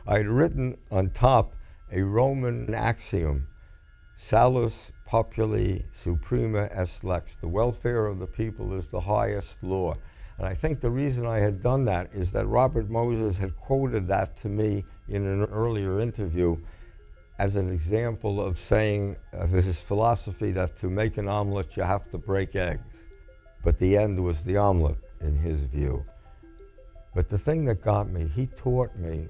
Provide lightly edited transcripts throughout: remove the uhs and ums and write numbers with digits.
I'd written on top a Roman axiom, salus populi suprema est lex, the welfare of the people is the highest law. And I think the reason I had done that is that Robert Moses had quoted that to me in an earlier interview as an example of saying, of his philosophy, that to make an omelet you have to break eggs. But the end was the omelet, in his view. But the thing that got me, he taught me,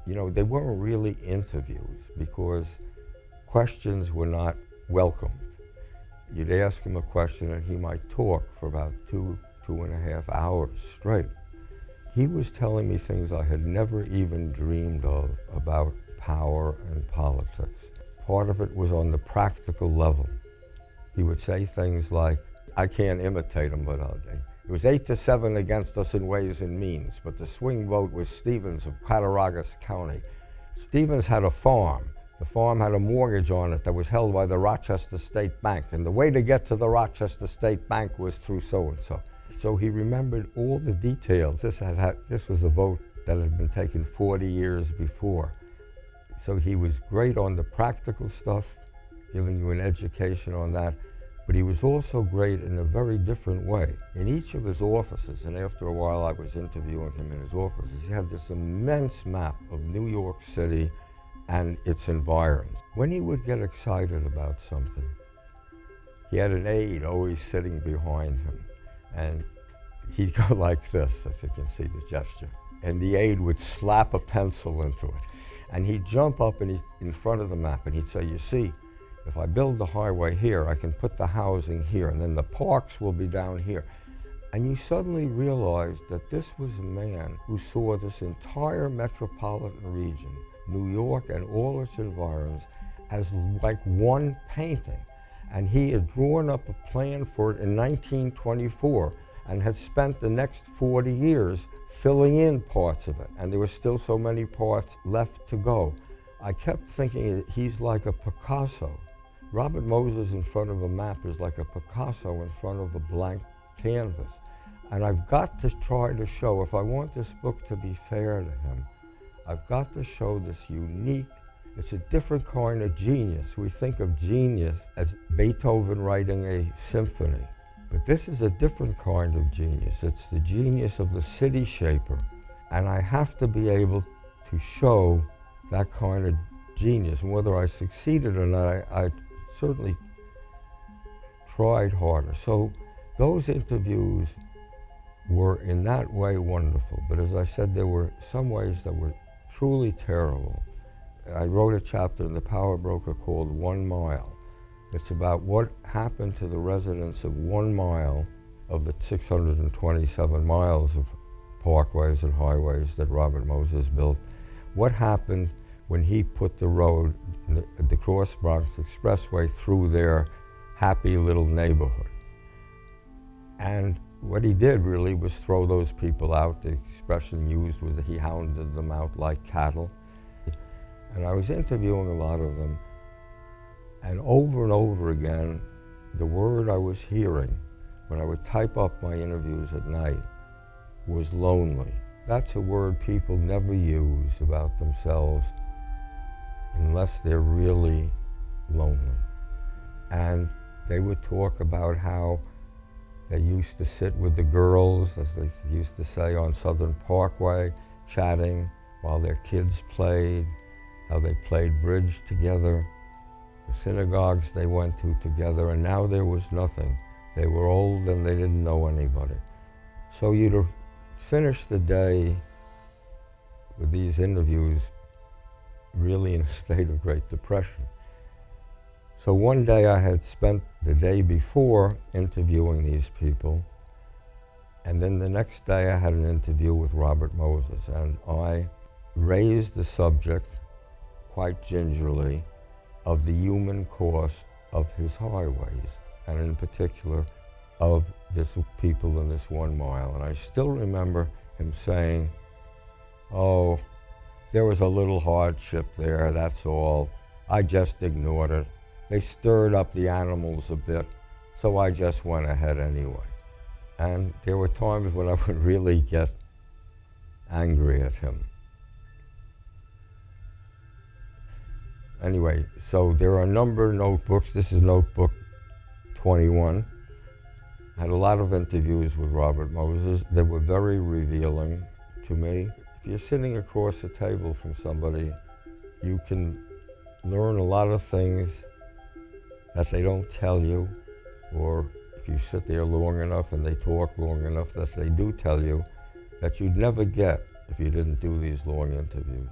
you know, they weren't really interviews because questions were not welcomed. You'd ask him a question and he might talk for about 2.5 hours straight. He was telling me things I had never even dreamed of about power and politics. Part of it was on the practical level. He would say things like, I can't imitate him, but it was 8-7 against us in Ways and Means, but the swing vote was Stevens of Cattaraugus County. Stevens had a farm. The farm had a mortgage on it that was held by the Rochester State Bank, and the way to get to the Rochester State Bank was through so-and-so. So he remembered all the details. This was a vote that had been taken 40 years before. So he was great on the practical stuff, giving you an education on that, but he was also great in a very different way. In each of his offices, and after a while I was interviewing him in his offices, he had this immense map of New York City and its environs. When he would get excited about something, he had an aide always sitting behind him, and he'd go like this, if you can see the gesture, and the aide would slap a pencil into it, and he'd jump up in front of the map and he'd say, you see, if I build the highway here, I can put the housing here, and then the parks will be down here. And you suddenly realized that this was a man who saw this entire metropolitan region, New York and all its environs, as like one painting. And he had drawn up a plan for it in 1924 and had spent the next 40 years filling in parts of it. And there were still so many parts left to go. I kept thinking he's like a Picasso. Robert Moses in front of a map is like a Picasso in front of a blank canvas. And I've got to try to show, if I want this book to be fair to him, I've got to show this unique, it's a different kind of genius. We think of genius as Beethoven writing a symphony, but this is a different kind of genius. It's the genius of the city shaper. And I have to be able to show that kind of genius. And whether I succeeded or not, I certainly tried harder. So those interviews were in that way wonderful. But as I said, there were some ways that were truly terrible. I wrote a chapter in The Power Broker called 1 Mile. It's about what happened to the residents of 1 mile of the 627 miles of parkways and highways that Robert Moses built. What happened when he put the road, the Cross Bronx Expressway, through their happy little neighborhood. And what he did really was throw those people out. The expression used was that he hounded them out like cattle. And I was interviewing a lot of them, and over again, the word I was hearing when I would type up my interviews at night was lonely. That's a word people never use about themselves unless they're really lonely. And they would talk about how they used to sit with the girls, as they used to say, on Southern Parkway, chatting while their kids played, how they played bridge together, the synagogues they went to together, and now there was nothing. They were old and they didn't know anybody. So you'd finish the day with these interviews really in a state of great depression. So one day I had spent the day before interviewing these people, and then the next day I had an interview with Robert Moses, and I raised the subject quite gingerly of the human cost of his highways, and in particular of this people in this 1 mile. And I still remember him saying, oh, there was a little hardship there, that's all. I just ignored it. They stirred up the animals a bit, so I just went ahead anyway. And there were times when I would really get angry at him. Anyway, so there are a number of notebooks. This is notebook 21. I had a lot of interviews with Robert Moses. They were very revealing to me. If you're sitting across the table from somebody, you can learn a lot of things that they don't tell you, or if you sit there long enough and they talk long enough that they do tell you, that you'd never get if you didn't do these long interviews.